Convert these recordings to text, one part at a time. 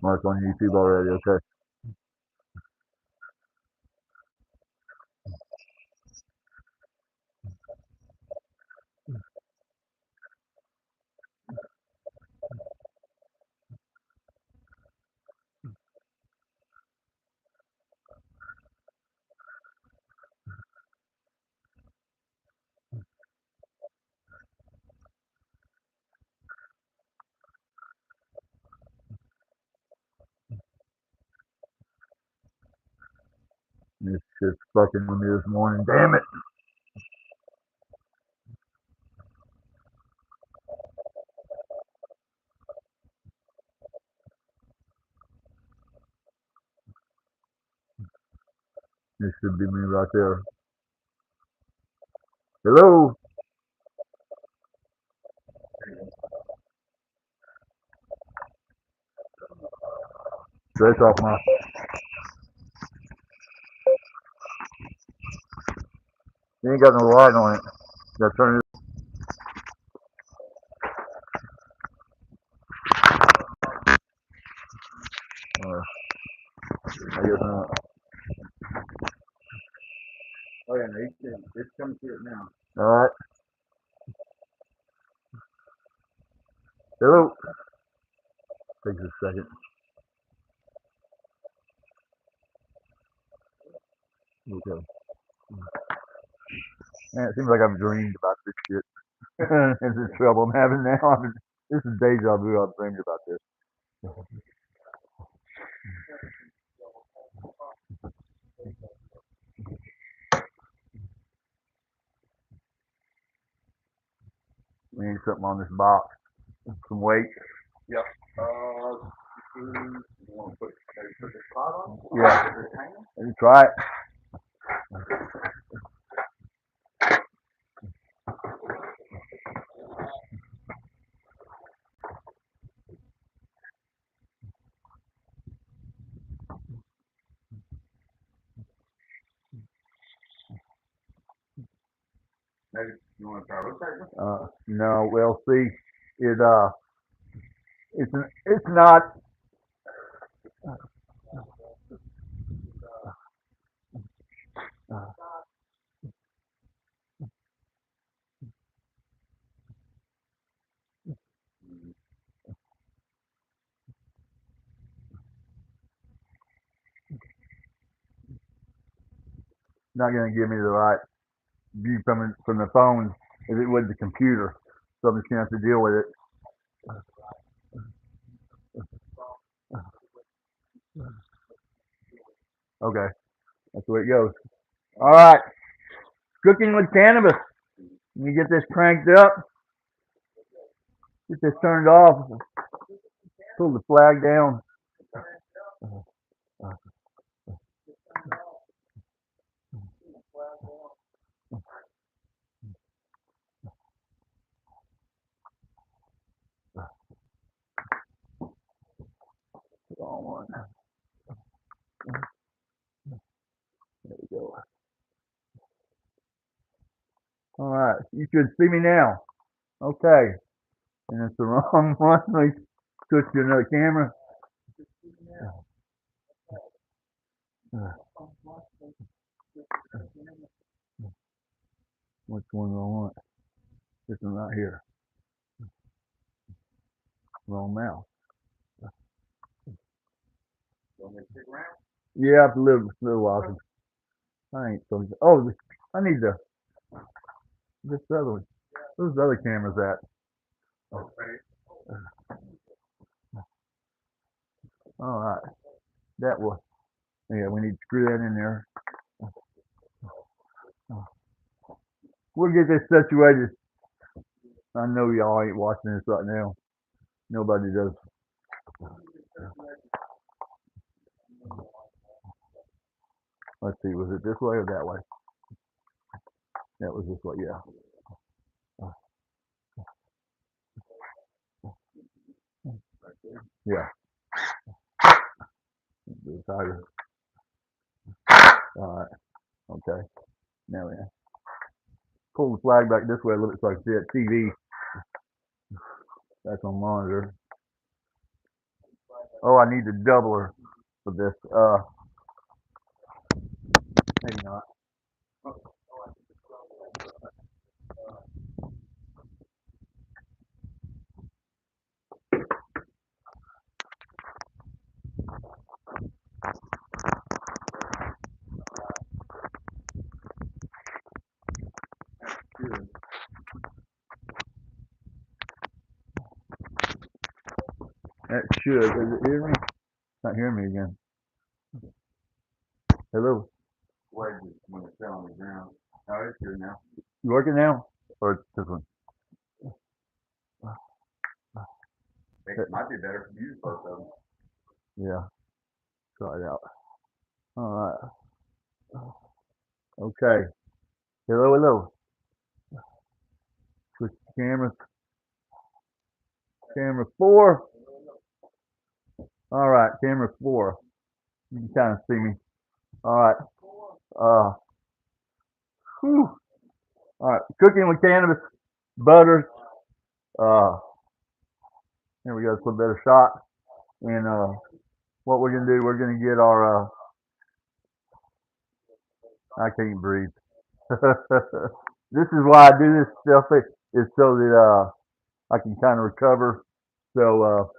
Oh, it's on YouTube already. Okay. This shit's fucking with me this morning. Damn it. This should be me right there. Hello. Straight off my. You ain't got no light on it. Gotta turn it. I guess not. Oh yeah, no, it's coming through it now. All right. Hello. Takes a second. Okay. Man, it seems like I've dreamed about this shit. This is the trouble I'm having now. This is deja vu. I've dreamed about this. We need something on this box. Some weight. Yep. You want to put the spot on? Yeah. Let me try it. Maybe you want to try rotating? No. Well, see, it it's not. Not gonna give me the right view from the phone if it was the computer. So I'm just gonna have to deal with it. Okay, that's the way it goes. All right, cooking with cannabis. You get this cranked up, get this turned off, pull the flag down. Wrong one. There we go. All right, you should see me now. Okay, and it's the wrong one. Let me switch to another camera. Which one do I want? This one right here. Wrong mouse. Yeah, it's a little while. I ain't so. Oh, I need this other one. Where's the other cameras at? All right, that was. Yeah, we need to screw that in there. We'll get this situated. I know y'all ain't watching this right now. Nobody does. Let's see, was it this way or that way? That was this way, yeah. Yeah. The tiger. All right. Okay. Now we pull the flag back this way a little bit so I can see that TV. That's on monitor. Oh, I need the doubler for this. Maybe not. Good. That should. Does it hear me? It's not hearing me again. Hello. Wedges when it's down on the ground. Oh, it's good now. You working now? Or it's this one? It might be better to use both of them. Yeah. Try it out. All right. Okay. Hello, hello. Switch cameras. Camera 4. All right, camera 4. You can kind of see me. All right. Uh, whew. All right. Cooking with cannabis, butters. Uh, here we go. It's a little better shot. And what we're gonna do, we're gonna get our. I can't breathe. This is why I do this stuff. Is so that I can kind of recover. So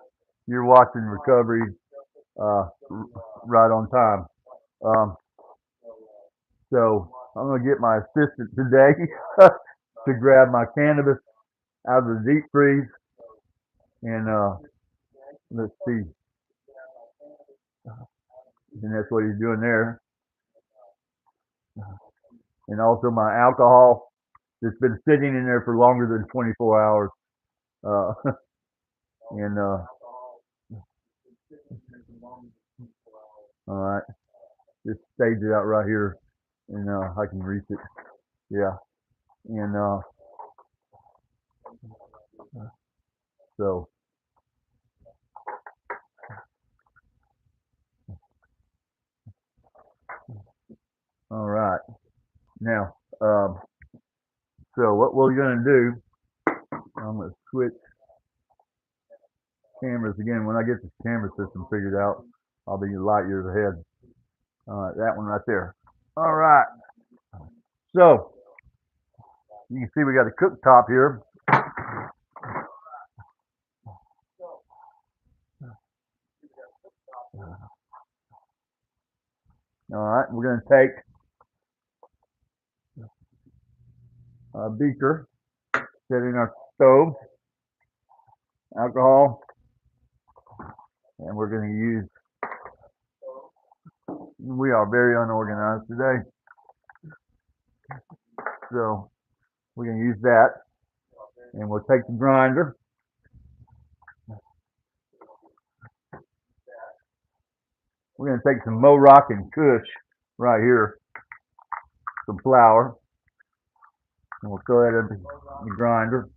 you're watching recovery uh, right on time. Um, so I'm gonna get my assistant today to grab my cannabis out of the deep freeze, and let's see, and that's what he's doing there, and also my alcohol that's been sitting in there for longer than 24 hours, uh, and all right, just stage it out right here, and I can reach it, yeah, and so all right, now so what we're gonna do, I'm gonna switch cameras again. When I get this camera system figured out, I'll be light years ahead. All right, that one right there. All right. So you can see we got a cooktop here. All right, we're going to take a beaker, set in our stove, alcohol, and we're going to use. We are very unorganized today, so we're going to use that, and we'll take the grinder. We're going to take some Mo Rock and Kush right here, some flour, and we'll throw that in the grinder.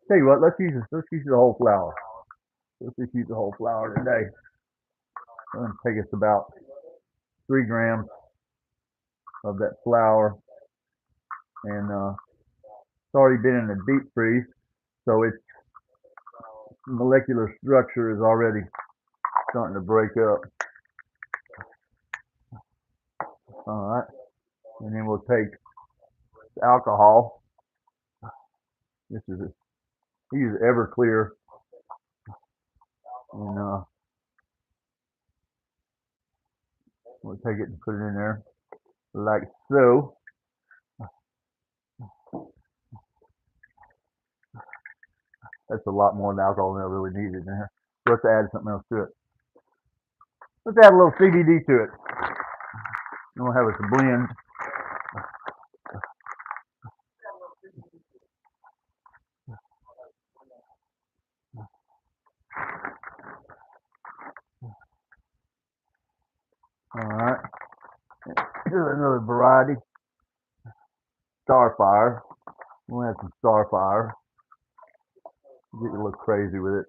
Tell you what, let's use the whole flour. Let's just use the whole flour today. It's going to take us about 3 grams of that flour, and it's already been in the deep freeze, so its molecular structure is already starting to break up. All right, and then we'll take alcohol. This is we use Everclear, and we'll take it and put it in there like so. That's a lot more than alcohol than I really needed in there. So let's add something else to it. Let's add a little CBD to it. And we'll have us a blend. All right. Here's another variety. Starfire. We'll have some Starfire. Get a little crazy with it.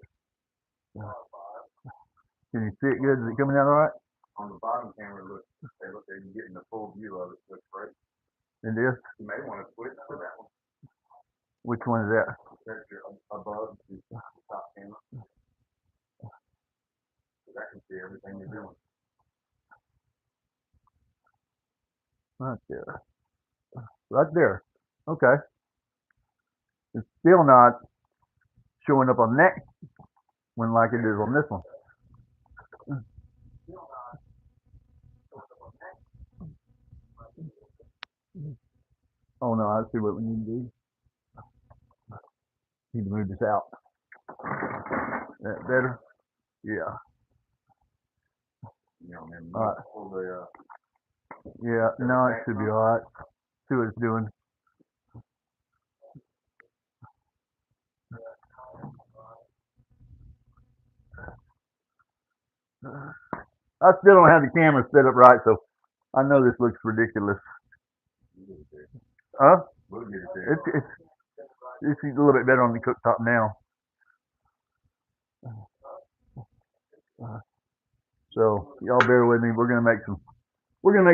Can you see it good? Is it coming out all right? On the bottom camera, they're getting the full view of it. Looks great. It is? You may want to switch to that one. Which one is that? That's your above the top camera. So that everything you're doing. Right there. Right there. Okay. It's still not showing up on that one like it is on this one. Oh no, I see what we need to do. Need to move this out. That better? Yeah. You know, and then All right. pull the Yeah. No, it should be all right. See what it's doing. I still don't have the camera set up right, so I know this looks ridiculous. Huh? we'll get it there. It's a little bit better on the cooktop now. So y'all bear with me. We're gonna make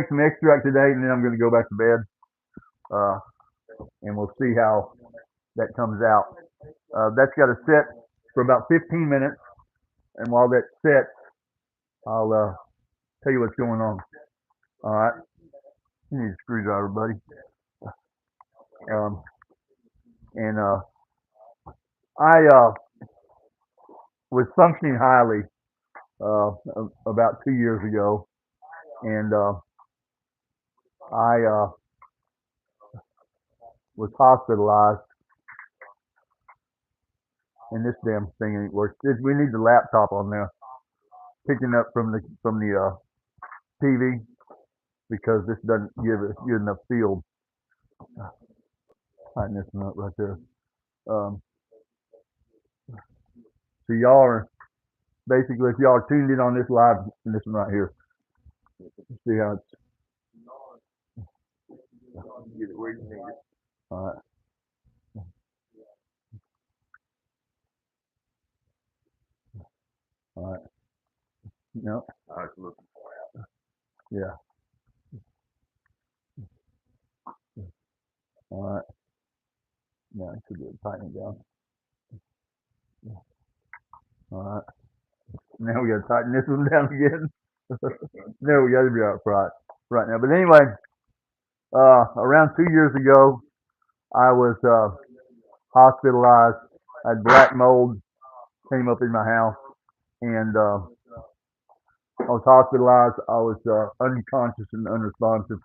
some extract today, and then I'm gonna go back to bed. And we'll see how that comes out. That's got to set for about 15 minutes, and while that sets, I'll tell you what's going on. All right. You need a screwdriver, buddy. Um, and I was functioning highly about 2 years ago, and I was hospitalized, and this damn thing ain't working. We need the laptop on there, picking up from the TV because this doesn't give us good enough field. Tighten this one up right there. Um, so y'all are basically, if y'all are tuned in on this live, this one right here. See how it's Get it where you need it. all right. All right. No. How it's looking. Yeah. All right. Now I should be able to tighten it down. All right. Now we got to tighten this one down again. No, we got to be all right now. But anyway, around 2 years ago, I was hospitalized. I had black mold came up in my house, and I was hospitalized. I was unconscious and unresponsive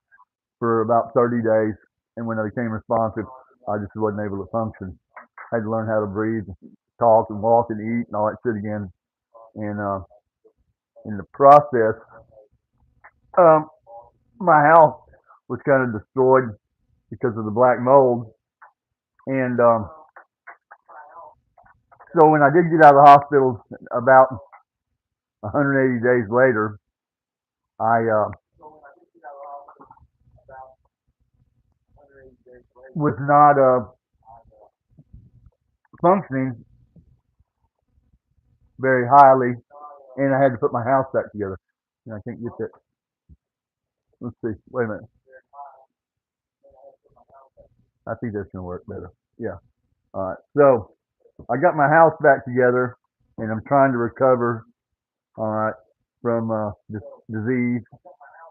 for about 30 days, and when I became responsive, I just wasn't able to function. I had to learn how to breathe, talk, and walk, and eat, and all that shit again. And in the process, um, my house was kind of destroyed because of the black mold. And so when I did get out of the hospital, about 180 days later, I was not functioning very highly, and I had to put my house back together. And I can't get that. Let's see. Wait a minute. I think that's gonna work better. Yeah. All right. So I got my house back together, and I'm trying to recover. All right, from this disease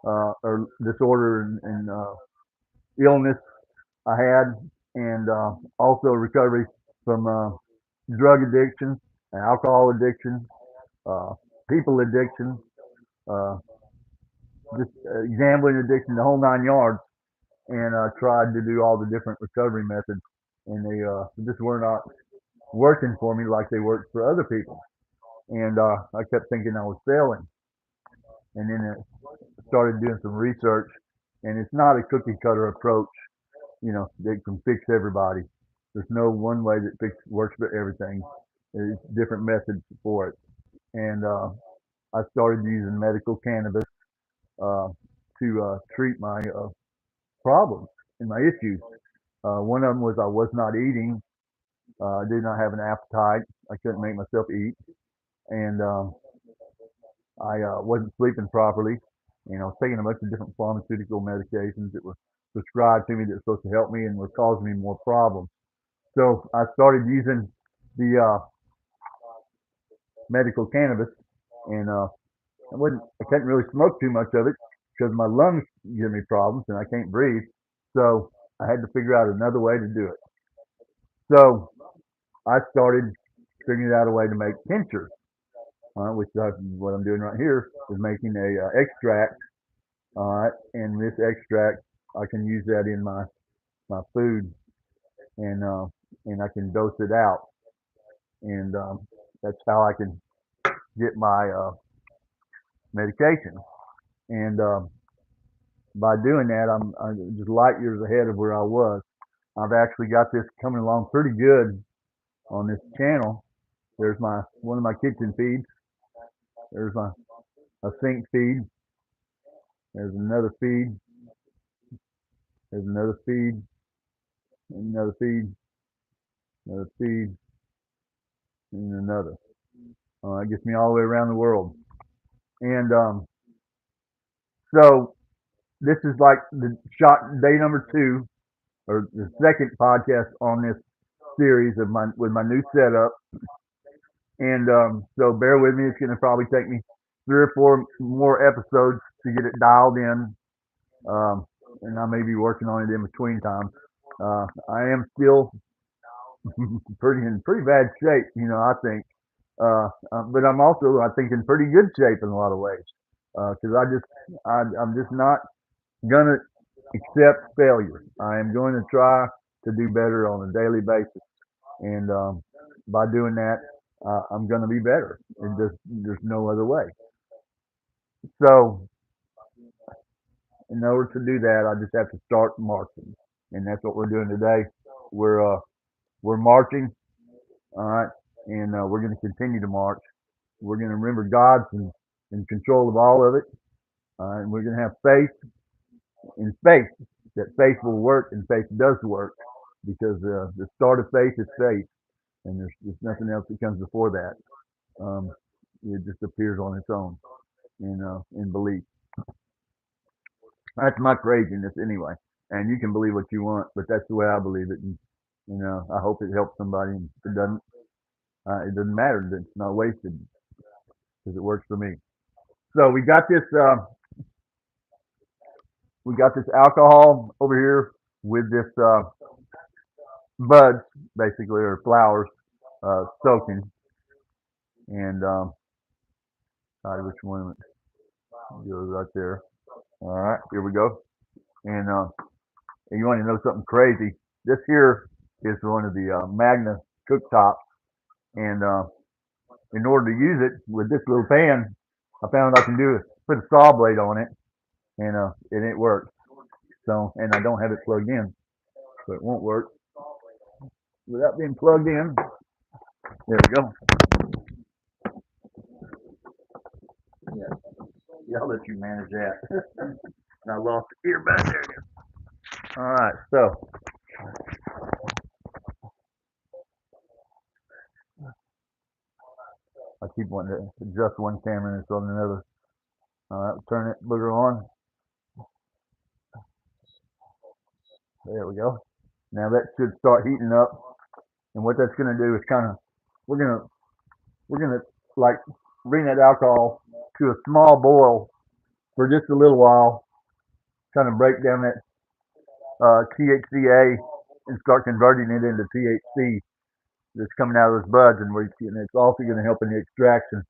or disorder and illness I had, and also recovery from drug addiction, alcohol addiction, uh, people addiction, uh, just gambling addiction, the whole 9 yards. And tried to do all the different recovery methods, and they just were not working for me like they worked for other people. And I kept thinking I was failing, and then started doing some research, and it's not a cookie cutter approach, that can fix everybody. There's no one way that works for everything. There's different methods for it. And I started using medical cannabis uh, to treat my problems and my issues. One of them was I was not eating. I did not have an appetite. I couldn't make myself eat. And I wasn't sleeping properly. And I was taking a bunch of different pharmaceutical medications that were prescribed to me that were supposed to help me and were causing me more problems. So I started using the medical cannabis, and I couldn't really smoke too much of it because my lungs give me problems and I can't breathe. So I had to figure out another way to do it. So I started figuring out a way to make tinctures, which is what I'm doing right here is making a extract. All right, and this extract I can use that in my food and uh, and I can dose it out, and that's how I can get my medication. And by doing that, I'm just light years ahead of where I was. I've actually got this coming along pretty good on this channel. There's my one of my kitchen feeds. There's my a sink feed. There's another feed. There's another feed. Another feed. Another feed. And another. It gets me all the way around the world. And so this is like the shot day number two or the second podcast on this series of my with my new setup. And so bear with me. It's going to probably take me 3 or 4 more episodes to get it dialed in. Um, and I may be working on it in between times. I am still pretty in pretty bad shape, I think. But I'm also, I think, in pretty good shape in a lot of ways. Because I'm just not gonna accept failure. I am going to try to do better on a daily basis, and by doing that, I'm going to be better. And there's no other way. So, in order to do that, I just have to start marching, and that's what we're doing today. We're marching, all right, and we're going to continue to march. We're going to remember God's in control of all of it, and we're going to have faith in faith that faith will work and faith does work because the start of faith is faith, and there's nothing else that comes before that. Um, it just appears on its own in belief. That's my craziness anyway, and you can believe what you want, but that's the way I believe it. And I hope it helps somebody. And if it doesn't matter. It's not wasted because it works for me. So we got this alcohol over here with this buds basically or flowers soaking, and which one goes right there. All right, here we go. And you want to know something crazy? This here is one of the Magna cooktops, and in order to use it with this little pan, I found I can do is put a saw blade on it, and it works. So, and I don't have it plugged in, so it won't work without being plugged in. There we go. Yeah, yeah, I'll let you manage that. And I lost the earbud. There it is. All right, so I keep wanting to adjust one camera and it's on another. All right, turn it booger on. There we go. Now that should start heating up, and what that's going to do is kind of we're gonna we're gonna like bring that alcohol to a small boil for just a little while, kind of break down that THCA and start converting it into THC that's coming out of those buds, and it's also going to help in the extraction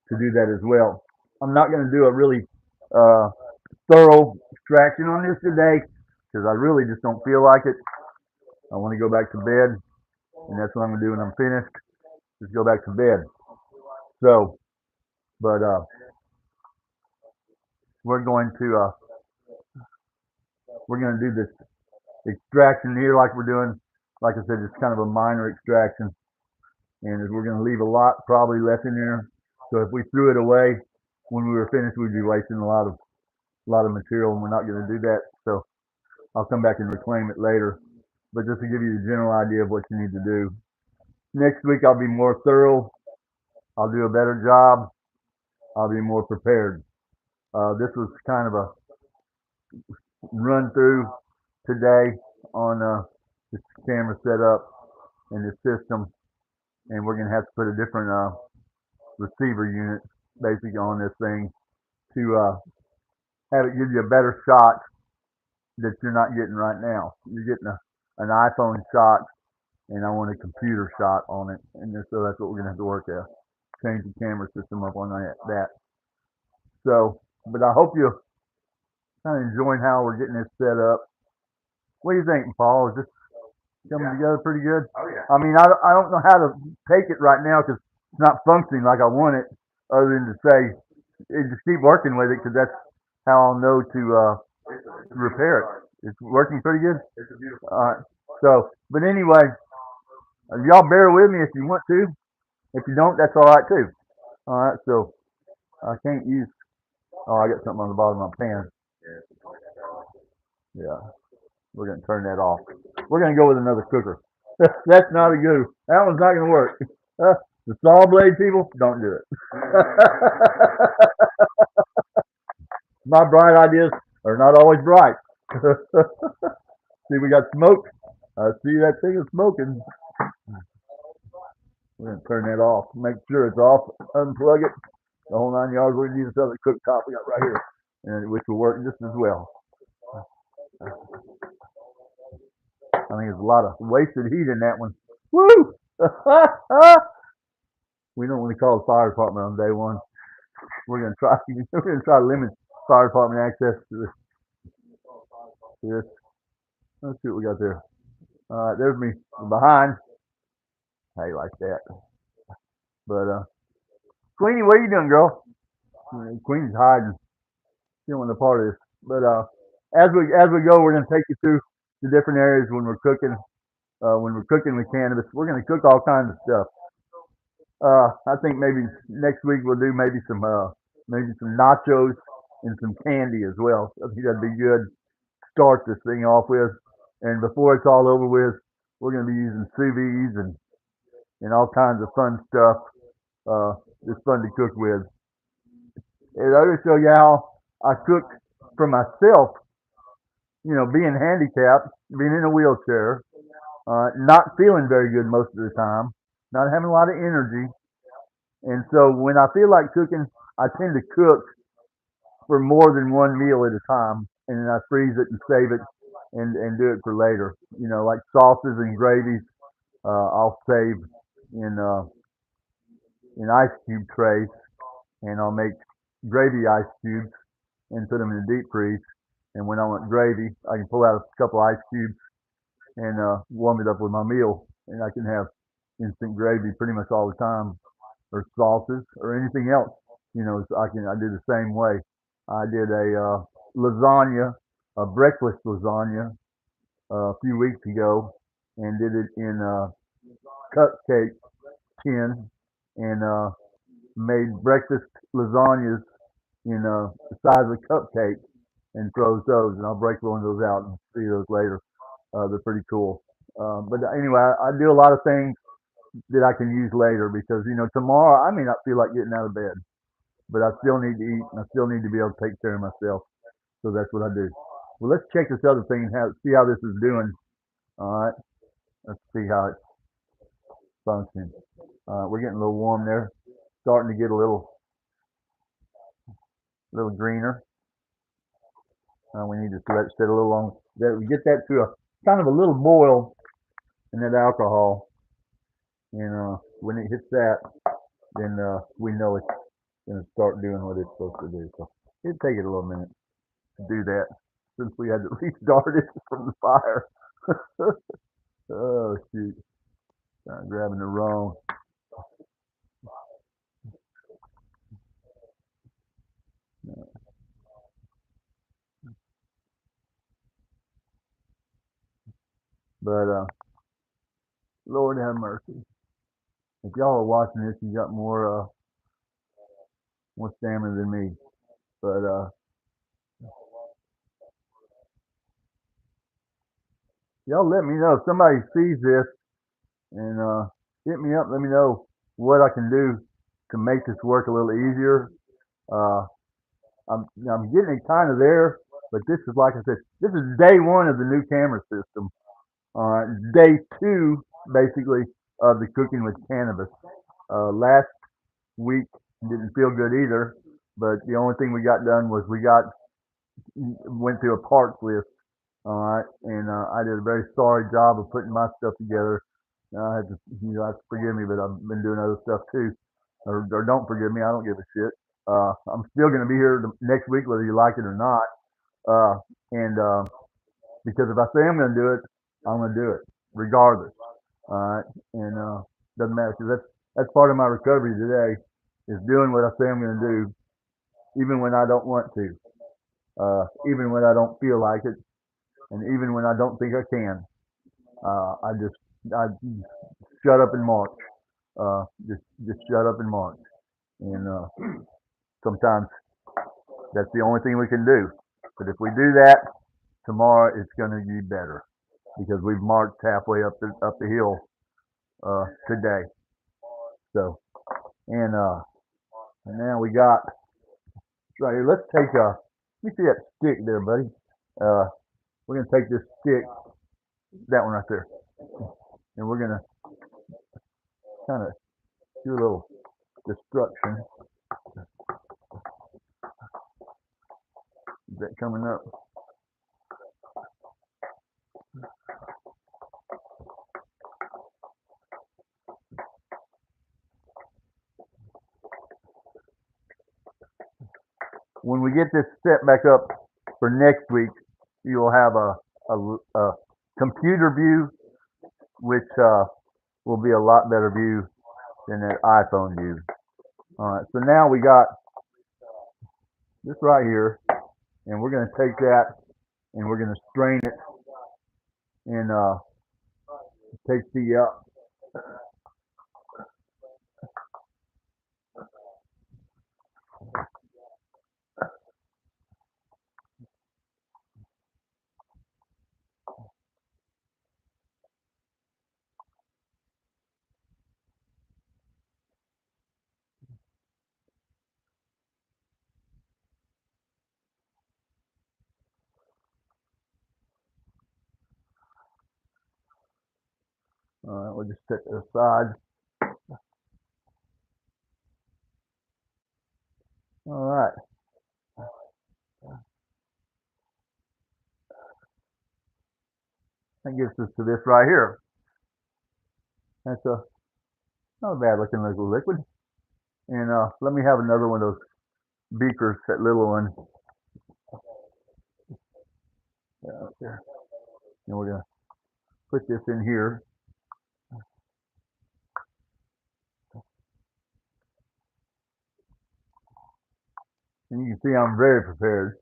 to do that as well. I'm not going to do a really uh, thorough extraction on this today because I really just don't feel like it. I want to go back to bed, and that's what I'm going to do when I'm finished. Just go back to bed. So, but we're going to uh, we're going to do this extraction here like we're doing. Like I said, it's kind of a minor extraction, and we're going to leave a lot probably left in there. So if we threw it away when we were finished, we'd be wasting a lot of material, and we're not going to do that. So I'll come back and reclaim it later. But just to give you the general idea of what you need to do. Next week I'll be more thorough. I'll do a better job. I'll be more prepared. This was kind of a run through today on this camera setup and this system, and we're gonna have to put a different receiver unit basically on this thing to have it give you a better shot that you're not getting right now. You're getting an iPhone shot, and I want a computer shot on it, and so that's what we're gonna have to work at. Change the camera system up on that. So, but I hope you're kind of enjoying how we're getting this set up. What do you think, Paul? Is this coming together pretty good? Oh yeah. I mean, I don't know how to take it right now because it's not functioning like I want it, other than to say, just keep working with it because that's how I'll know to repair it. It's working pretty good. It's a beautiful. All right. So, but anyway, y'all bear with me if you want to. If you don't, that's all right too. All right. So I can't use. Oh, I got something on the bottom of my pan. Yeah. We're gonna turn that off. We're gonna go with another cooker. That's not a good. That one's not gonna work. The saw blade people, don't do it. My bright ideas are not always bright. See, we got smoke. I see that thing is smoking. We're gonna turn that off. Make sure it's off. Unplug it. The whole 9 yards. We're gonna use this other cooktop we got right here, and which will work just as well. I think there's a lot of wasted heat in that one. Woo! We don't want to call the fire department on day one. We're gonna try. We're gonna try to limit fire department access to this. Let's see what we got there. All right, there's me behind. How you like that? But Queenie, what are you doing, girl? Queenie's hiding. She don't want a part of this. But as we go, we're gonna take you through the different areas when we're cooking. When we're cooking with cannabis, we're gonna cook all kinds of stuff. I think maybe next week we'll do maybe some nachos and some candy as well. I think that'd be good. Start this thing off with, and before it's all over with, we're gonna be using sous vides and all kinds of fun stuff. It's fun to cook with. And I'll just show you how I cook for myself. You know, being handicapped, being in a wheelchair, not feeling very good most of the time, not having a lot of energy, and so when I feel like cooking, I tend to cook for more than one meal at a time, and then I freeze it and save it and do it for later. You know, like sauces and gravies, I'll save in uh, in ice cube trays, and I'll make gravy ice cubes and put them in the deep freeze. And when I want gravy, I can pull out a couple ice cubes and warm it up with my meal, and I can have instant gravy pretty much all the time, or sauces, or anything else. You know, so I do the same way. I did a lasagna, a breakfast lasagna, a few weeks ago, and did it in a cupcake tin, and made breakfast lasagnas in the size of cupcakes and froze those. And I'll break one of those out and see those later. They're pretty cool. But anyway, I do a lot of things that I can use later because tomorrow I may not feel like getting out of bed, but I still need to eat and I still need to be able to take care of myself. So that's what I do. Well, let's check this other thing and see how this is doing. All right, let's see how it's functioning. We're getting a little warm there, starting to get a little greener. We need to let it sit a little long. That we get that to a kind of a little boil in that alcohol, and when it hits that, then we know it's going to start doing what it's supposed to do. So it'd take it a little minute to do that since we had to restart it from the fire. Oh shoot! Grabbing the wrong. But Lord have mercy. If y'all are watching this, you got more stamina than me. But y'all let me know if somebody sees this and hit me up. Let me know what I can do to make this work a little easier. Uh, I'm getting it kind of there, but this is like I said, this is day one of the new camera system. Day two, basically, of the cooking with cannabis. Last week Didn't feel good either. But the only thing we got done was went through a parts list. All right, and I did a very sorry job of putting my stuff together. I had to, have to forgive me, but I've been doing other stuff too. Or don't forgive me. I don't give a shit. I'm still going to be here next week, whether you like it or not. And because if I say I'm going to do it, I'm going to do it, regardless. All right, and doesn't matter because that's part of my recovery today is doing what I say I'm going to do, even when I don't want to, even when I don't feel like it, and even when I don't think I can. I shut up and march. Just shut up and march. And sometimes that's the only thing we can do. But if we do that, tomorrow it's going to be better because we've marched halfway up the hill today. So and now we got right here. Let's take a. Let me see that stick there, buddy. Uh, we're gonna take this stick, that one right there, and we're gonna kind of do a little destruction. Is that coming up? When we get this set back up for next week, you'll have a computer view, which will be a lot better view than that iPhone view. All right, so now we got this right here, and we're going to take that and we're going to strain it and take the we'll just set it aside. All right, that gets us to this right here. That's not a bad looking liquid. And let me have another one of those beakers, that little one. Out there. And we're gonna put this in here. And you can see I'm very prepared.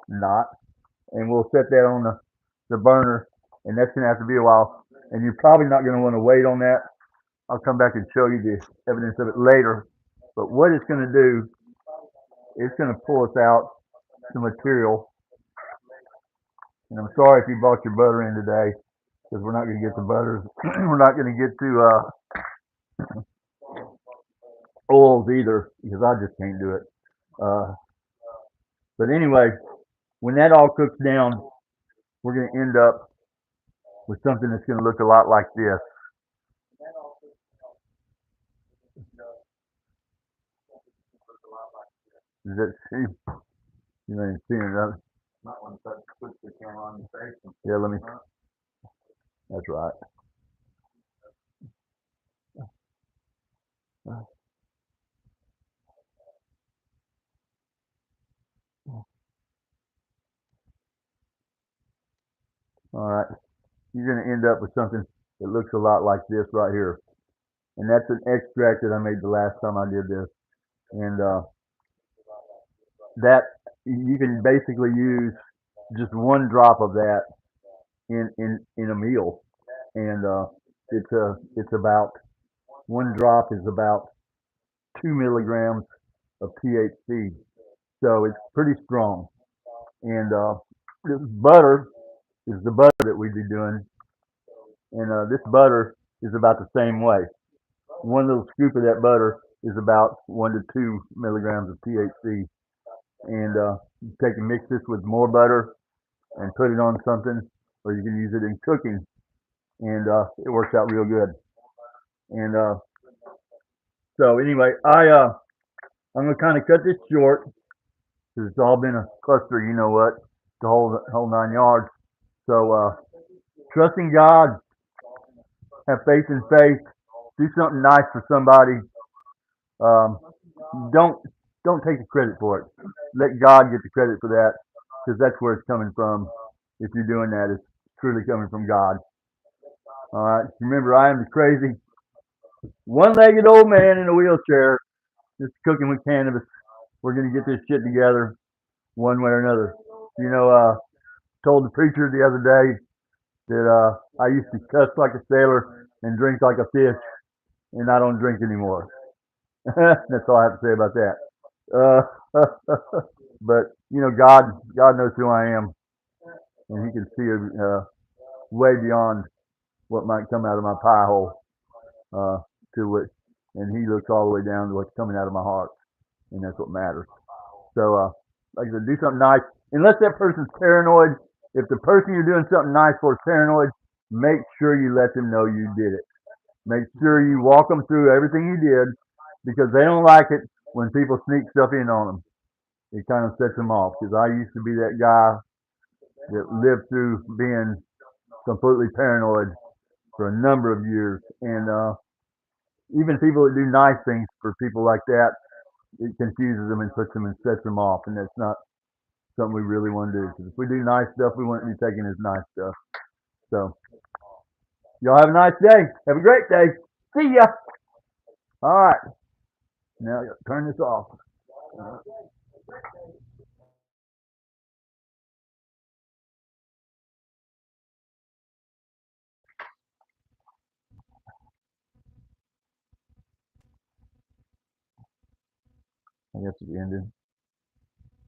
Not. And we'll set that on the burner. And that's going to have to be a while. And you're probably not going to want to wait on that. I'll come back and show you the evidence of it later. But what it's going to do, it's going to pull us out some material. And I'm sorry if you bought your butter in today, because we're not going to get the butters. We're not going to get to oils either, because I just can't do it. But anyway, when that all cooks down, we're going to end up with something that's going to look a lot like this. Does that see? You ain't seeing it. Might want to put the camera on your face. Yeah, let me. That's right. All right. You're going to end up with something that looks a lot like this right here. And that's an extract that I made the last time I did this. And that you can basically use just one drop of that in a meal. And it's about one drop is about 2 milligrams of THC. So it's pretty strong. And this butter is the butter that we'd be doing. And this butter is about the same way. One little scoop of that butter is about 1 to 2 milligrams of THC. And you take and mix this with more butter and put it on something, or you can use it in cooking, and it works out real good. And so anyway, I'm gonna kind of cut this short because it's all been a cluster. You know what? The whole 9 yards. So trusting God, have faith in faith, do something nice for somebody. Um, don't don't take the credit for it. Let God get the credit for that because that's where it's coming from. If you're doing that, it's truly coming from God. All right. Remember, I am the crazy one-legged old man in a wheelchair, just cooking with cannabis. We're gonna get this shit together one way or another. You know, told the preacher the other day that I used to cuss like a sailor and drink like a fish, and I don't drink anymore. That's all I have to say about that. Uh, but you know, God knows who I am, and He can see way beyond what might come out of my pie hole uh, to it, and He looks all the way down to what's coming out of my heart, and that's what matters. So, like I said, do something nice. Unless that person's paranoid, if the person you're doing something nice for is paranoid, make sure you let them know you did it. Make sure you walk them through everything you did because they don't like it when people sneak stuff in on them. It kind of sets them off because I used to be that guy that lived through being completely paranoid for a number of years. And even people that do nice things for people like that, it confuses them and puts them and sets them off. And that's not something we really want to do. Because if we do nice stuff, we want to be taken as nice stuff. So, y'all have a nice day. Have a great day. See ya. All right. Now, turn this off. I guess it ended.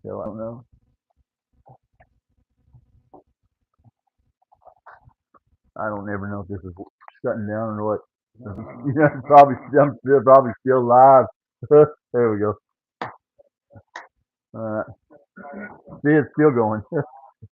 So, I don't know. I don't ever know if this is shutting down or what. You know, I'm probably still live. There we go. All right. See, it's still going.